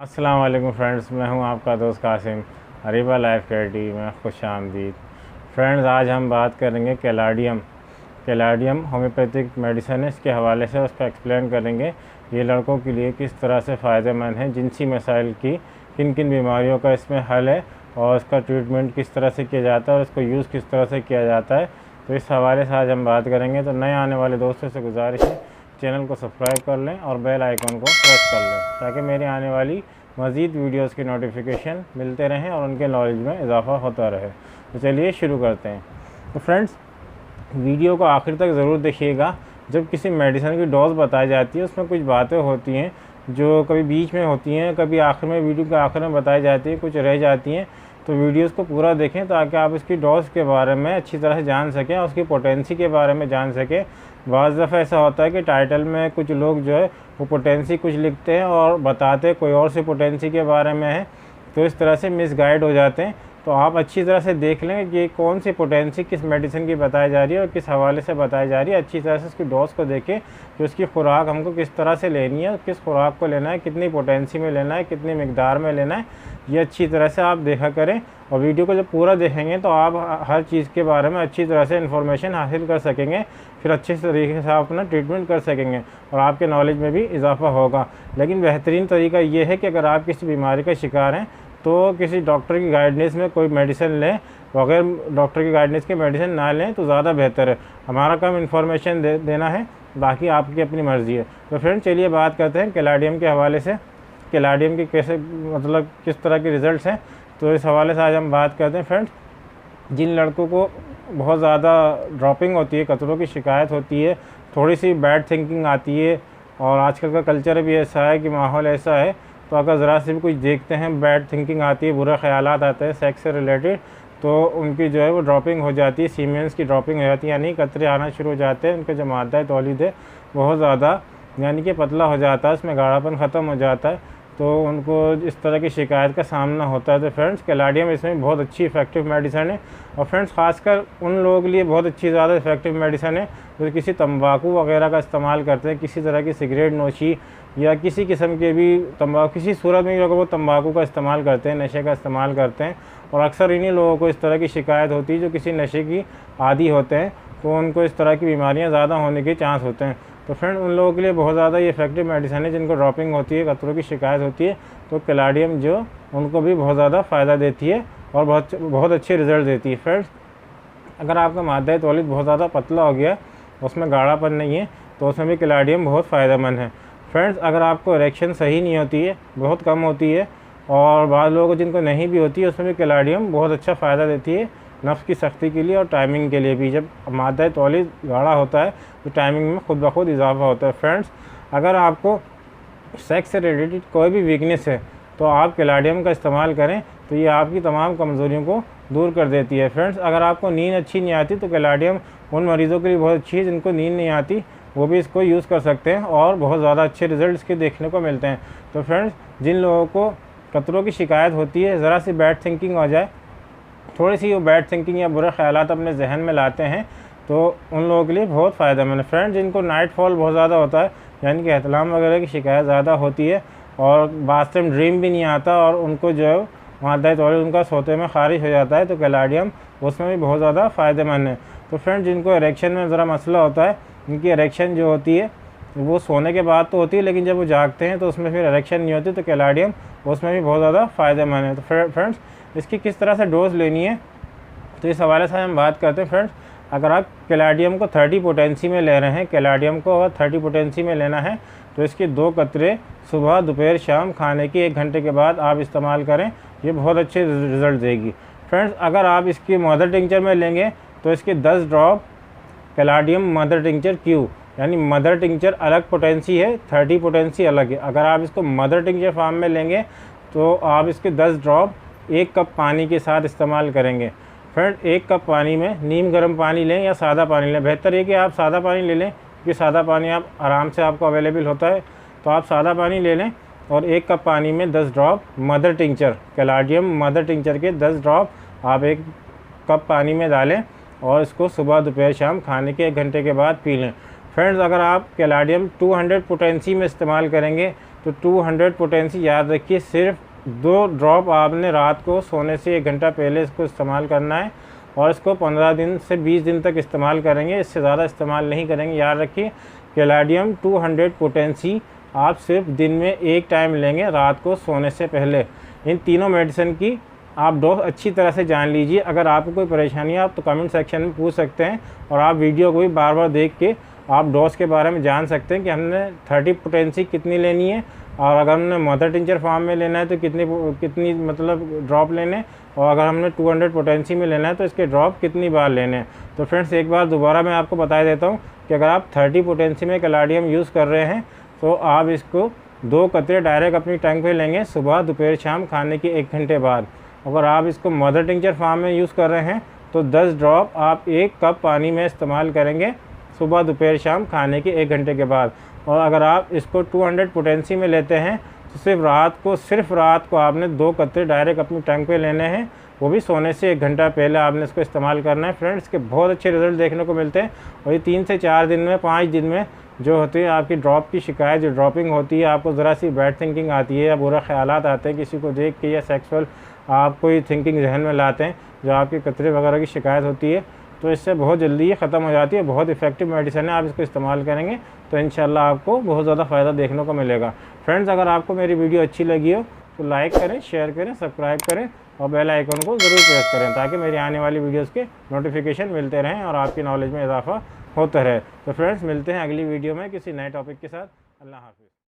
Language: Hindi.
अस्सलाम वालेकुम फ्रेंड्स, मैं हूं आपका दोस्त कासिम। अरीबा लाइफ केयर में खुश आमदीद। फ्रेंड्स, आज हम बात करेंगे कैलाडियम होम्योपैथिक मेडिसिन है, इसके हवाले से उसका एक्सप्लेन करेंगे। ये लड़कों के लिए किस तरह से फ़ायदेमंद है, जिनसी मसाइल की किन किन बीमारियों का इसमें हल है और इसका ट्रीटमेंट किस तरह से किया जाता है और इसको यूज़ किस तरह से किया जाता है। तो इस हवाले से आज हम बात करेंगे। तो नए आने वाले दोस्तों से गुजारिश है, चैनल को सब्सक्राइब कर लें और बेल आइकन को प्रेस कर लें ताकि मेरी आने वाली मज़ीद वीडियोस की नोटिफिकेशन मिलते रहें और उनके नॉलेज में इजाफ़ा होता रहे। तो चलिए शुरू करते हैं। तो फ्रेंड्स, वीडियो को आखिर तक ज़रूर देखिएगा। जब किसी मेडिसिन की डोज बताई जाती है, उसमें कुछ बातें होती हैं जो कभी बीच में होती हैं, कभी आखिर में, वीडियो के आखिर में बताई जाती है, कुछ रह जाती हैं। तो वीडियोस को पूरा देखें ताकि आप इसकी डोज के बारे में अच्छी तरह से जान सकें और उसकी पोटेंसी के बारे में जान सकें। बाज़ दफ़ा ऐसा होता है कि टाइटल में कुछ लोग जो है वो पोटेंसी कुछ लिखते हैं और बताते कोई और सी पोटेंसी के बारे में है, तो इस तरह से मिसगाइड हो जाते हैं। तो आप अच्छी तरह से देख लें कि कौन सी पोटेंसी किस मेडिसिन की बताई जा रही है और किस हवाले से बताई जा रही है। अच्छी तरह से उसकी डोज को देखें कि उसकी खुराक हमको किस तरह से लेनी है, किस खुराक को लेना है, कितनी पोटेंसी में लेना है, कितनी मिकदार में लेना है, ये अच्छी तरह से आप देखा करें। और वीडियो को जब पूरा देखेंगे तो आप हर चीज़ के बारे में अच्छी तरह से इन्फॉर्मेशन हासिल कर सकेंगे, फिर अच्छे तरीके से आप अपना ट्रीटमेंट कर सकेंगे और आपके नॉलेज में भी इजाफा होगा। लेकिन बेहतरीन तरीका ये है कि अगर आप किसी बीमारी का शिकार हैं तो किसी डॉक्टर की गाइडेंस में कोई मेडिसिन लें, बगैर डॉक्टर की गाइडेंस के मेडिसिन ना लें तो ज़्यादा बेहतर है। हमारा काम इन्फॉर्मेशन देना है, बाकी आपकी अपनी मर्ज़ी है। तो फ्रेंड, चलिए बात करते हैं कैलाडियम के हवाले से। कैलाडियम की कैसे, मतलब किस तरह के रिज़ल्ट्स हैं, तो इस हवाले से आज हम बात करते हैं। फ्रेंड्स, जिन लड़कों को बहुत ज़्यादा ड्रॉपिंग होती है, कतरों की शिकायत होती है, थोड़ी सी बैड थिंकिंग आती है और आजकल का कल्चर भी ऐसा है कि माहौल ऐसा है, तो अगर ज़रा से भी कुछ देखते हैं बैड थिंकिंग आती है, बुरे ख़यालात आते हैं सेक्स से रिलेटेड, तो उनकी जो है वो ड्रॉपिंग हो जाती है, सीमेंस की ड्रॉपिंग हो जाती है, यानी कतरे आना शुरू हो जाते हैं। उनका जो मादा है, तौलीद है, बहुत ज़्यादा यानी कि पतला हो जाता है, उसमें गाढ़ापन ख़त्म हो जाता है, तो उनको इस तरह की शिकायत का सामना होता है। तो फ्रेंड्स, कैलाडियम इसमें बहुत अच्छी इफेक्टिव मेडिसिन है और फ्रेंड्स ख़ासकर उन लोगों के लिए बहुत अच्छी ज़्यादा इफेक्टिव मेडिसिन है जो किसी तंबाकू वगैरह का इस्तेमाल करते हैं, किसी तरह की सिगरेट नोशी या किसी किस्म के भी तंबाकू, किसी सूरत में अगर वो तंबाकू का इस्तेमाल करते हैं, नशे का इस्तेमाल करते हैं। और अक्सर इन्हीं लोगों को इस तरह की शिकायत होती है जो किसी नशे की आदी होते हैं, तो उनको इस तरह की बीमारियाँ ज़्यादा होने के चांस होते हैं। तो फ्रेंड, उन लोगों के लिए बहुत ज़्यादा ये इफेक्टिव मेडिसिन है जिनको ड्रॉपिंग होती है, कतरों की शिकायत होती है, तो कैलाडियम जो उनको भी बहुत ज़्यादा फ़ायदा देती है और बहुत अच्छे रिज़ल्ट देती है। फ्रेंड्स, अगर आपका मादा तौलीद बहुत ज़्यादा पतला हो गया, उसमें गाढ़ापन नहीं है, तो उसमें भी कैलाडियम बहुत फ़ायदेमंद है। फ्रेंड्स, अगर आपको इरेक्शन सही नहीं होती है, बहुत कम होती है, और बाद लोगों को जिनको नहीं भी होती है, उसमें भी कैलाडियम बहुत अच्छा फ़ायदा देती है नफ्स की सख्ती के लिए और टाइमिंग के लिए भी। जब मादा तौलीद गाढ़ा होता है तो टाइमिंग में खुद ब खुद इजाफा होता है। फ्रेंड्स, अगर आपको सेक्स से रिलेटेड कोई भी वीकनेस है तो आप कैलाडियम का इस्तेमाल करें, तो ये आपकी तमाम कमज़ोरियों को दूर कर देती है। फ्रेंड्स, अगर आपको नींद अच्छी नहीं आती तो कैलाडियम उन मरीज़ों के लिए बहुत अच्छी है जिनको नींद नहीं आती, वो भी इसको यूज़ कर सकते हैं और बहुत ज़्यादा अच्छे रिज़ल्ट इसके देखने को मिलते हैं। तो फ्रेंड्स, जिन लोगों को कतरों की शिकायत होती है, ज़रा सी बैड थिंकिंग हो जाए, थोड़ी सी वो बैड थिंकिंग या बुरे ख़यालात अपने जहन में लाते हैं, तो उन लोगों के लिए बहुत फ़ायदेमंद है। फ्रेंड्स, जिनको नाइट फॉल बहुत ज़्यादा होता है, यानी कि एहतलाम वगैरह की शिकायत ज़्यादा होती है और बाद में ड्रीम भी नहीं आता और उनको जो है मादा तौलीद उनका सोते में ख़ारिज हो जाता है, तो कैलाडियम उसमें भी बहुत ज़्यादा फ़ायदेमंद है। तो फ्रेंड्स, जिनको इरेक्शन में ज़रा मसला होता है, उनकी इरेक्शन जो होती है वो सोने के बाद तो होती है, लेकिन जब वो जागते हैं तो उसमें फिर इरेक्शन नहीं होती, तो कैलाडियम उसमें भी बहुत ज़्यादा फ़ायदेमंद है। तो फ्रेंड्स, इसकी किस तरह से डोज लेनी है, तो इस हवाले से हम बात करते हैं। फ्रेंड्स, अगर आप कैलाडियम को 30 पोटेंसी में ले रहे हैं, कैलाडियम को अगर 30 पोटेंसी में लेना है तो इसके 2 कतरे सुबह, दोपहर, शाम खाने के 1 घंटे के बाद आप इस्तेमाल करें, ये बहुत अच्छे रिज़ल्ट देगी। फ्रेंड्स, अगर आप इसकी मदर टिंचर में लेंगे तो इसके 10 ड्रॉप कैलाडियम मदर टिंचर क्यू, यानी मदर टिंचर अलग पोटेंसी है, 30 पोटेंसी अलग है। अगर आप इसको मदर टिंचर फॉर्म में लेंगे तो आप इसके 10 ड्रॉप 1 कप पानी के साथ इस्तेमाल करेंगे। फ्रेंड, 1 कप पानी में नीम गर्म पानी लें या सादा पानी लें, बेहतर है कि आप सादा पानी ले लें क्योंकि सादा पानी आप आराम से आपको अवेलेबल होता है, तो आप सादा पानी ले लें और 1 कप पानी में 10 drop mother tincture, caladium mother tincture के 10 ड्रॉप आप 1 कप पानी में डालें और इसको सुबह, दोपहर, शाम खाने के 1 घंटे के बाद पी लें। फ्रेंड्स, अगर आप कैलाडियम 200 पोटेंसी में इस्तेमाल करेंगे तो 200 पोटेंसी याद रखिए, सिर्फ 2 ड्रॉप आपने रात को सोने से 1 घंटा पहले इसको इस्तेमाल करना है और इसको 15 दिन से 20 दिन तक इस्तेमाल करेंगे, इससे ज़्यादा इस्तेमाल नहीं करेंगे। याद रखिए कैलाडियम 200 पोटेंसी आप सिर्फ दिन में 1 टाइम लेंगे रात को सोने से पहले। इन तीनों मेडिसिन की आप डोज अच्छी तरह से जान लीजिए। अगर आपको कोई परेशानी है आप तो कमेंट सेक्शन में पूछ सकते हैं और आप वीडियो को भी बार बार देख के आप डोज के बारे में जान सकते हैं कि हमने 30 पोटेंसी कितनी लेनी है और अगर हमने मदर टिंचर फॉर्म में लेना है तो कितनी मतलब ड्रॉप लेने, और अगर हमने 200 पोटेंसी में लेना है तो इसके ड्रॉप कितनी बार लेने हैं। तो फ्रेंड्स एक बार दोबारा मैं आपको बता देता हूँ कि अगर आप 30 पोटेंसी में कैलाडियम यूज़ कर रहे हैं तो आप इसको 2 कतरे डायरेक्ट अपनी टंग पे लेंगे सुबह दोपहर शाम खाने के 1 घंटे बाद। अगर आप इसको मदर टिंचर फॉर्म में यूज़ कर रहे हैं तो 10 ड्रॉप आप 1 कप पानी में इस्तेमाल करेंगे सुबह दोपहर शाम खाने के 1 घंटे के बाद। और अगर आप इसको 200 पोटेंसी में लेते हैं तो सिर्फ रात को आपने 2 कतरे डायरेक्ट अपनी टंग पे लेने हैं, वो भी सोने से 1 घंटा पहले आपने इसको इस्तेमाल करना है। फ्रेंड्स के बहुत अच्छे रिजल्ट देखने को मिलते हैं और ये 3 से 4 दिन में 5 दिन में जो होती है आपकी ड्रॉप की शिकायत, जो ड्रॉपिंग होती है, आपको ज़रा सी बैड थिंकिंग आती है या बुरा ख्यालात आते हैं किसी को देख के या सेक्सुअल आप कोई थिंकिंग जहन में लाते हैं, जो आपके कतरे वगैरह की शिकायत होती है, तो इससे बहुत जल्दी ये ख़त्म हो जाती है। बहुत इफेक्टिव मेडिसिन है, आप इसको इस्तेमाल करेंगे तो इंशाल्लाह आपको बहुत ज़्यादा फ़ायदा देखने को मिलेगा। फ्रेंड्स अगर आपको मेरी वीडियो अच्छी लगी हो तो लाइक करें, शेयर करें, सब्सक्राइब करें और बेल आइकन को ज़रूर प्रेस करें ताकि मेरी आने वाली वीडियोज़ के नोटिफिकेशन मिलते रहें और आपकी नॉलेज में इजाफा होता रहे। तो फ्रेंड्स मिलते हैं अगली वीडियो में किसी नए टॉपिक के साथ। अल्लाह हाफ़िज़।